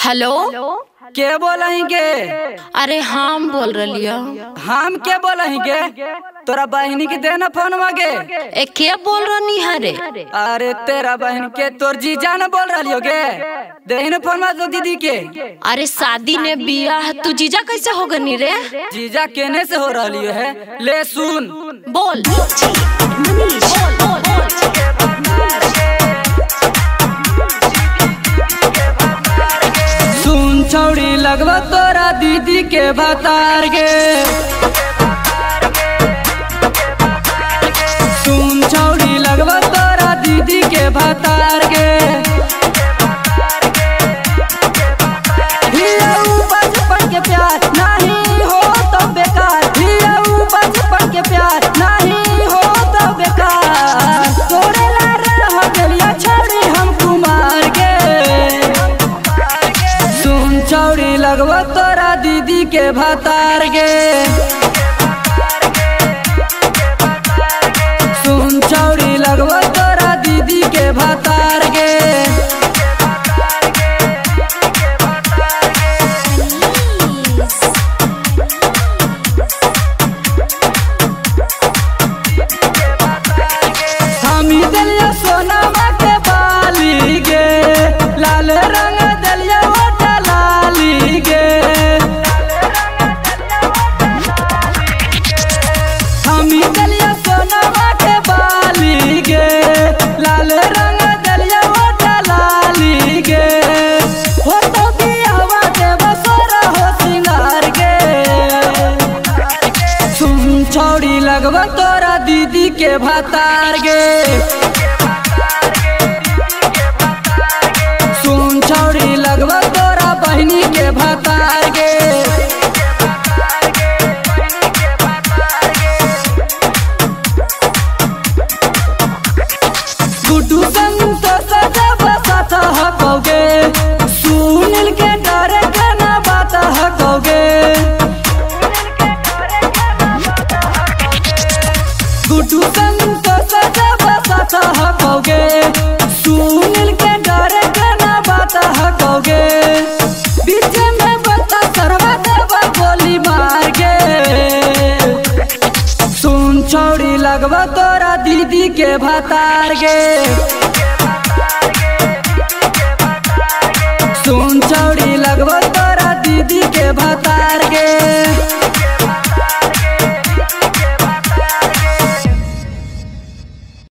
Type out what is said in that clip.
Hello. के बोलेंगे? अरे हम बोल रही हो। हम के बोलेंगे? तोरा बहनी के देना फोन मांगे। ए के बोल रही है रे? अरे तेरा बहन के तोर जीजा न बोल रही होगे। देना फोन मांग तो दीदी के। अरे शादी ने बिया है, तू जीजा कैसे हो गनी रे? जीजा केने से हो रही है? ले सुन बोल। सुन छौड़ी लगवा तोरा दीदी के भतार गे। सुन छौड़ी लगवा तोरा दीदी के भतार गे। बचपन के प्यार नहीं हो तो बेकार। बचपन के प्यार नहीं हो तो बेकार। तोरे ला रह गलिया छौड़ी हम कुमार गे। सुन छौड़ी लगवा तोरा दीदी के भतार गे। सुन छौड़ी लगवा तोरा दीदी के भतार गे। हमी दलिया सोनामा के बाली गे। लाल रंग दलिया ओटा लाली गे। हमी दलिया सोनामा के बाली गे। लाल रंग दलिया ओटा लाली गे। हो तो बियावा देव सोरा हो सिंगार गे। सुन छौड़ी लगवा तोरा दीदी के भतार गे। सुन छौड़ी लगवा तोरा बहनी के भतार गे। गुड्डू संतोष जब साथ हकोगे। सुनील के डरे के ना बात हकोगे। गुड्डू संतोष जब साथ हकोगे। सुनील के डरे के ना बात हकोगे। बीच में बता सरवा देवा गोली मार गे। सुन छौड़ी लगवा तोरा दीदी के भतार गे।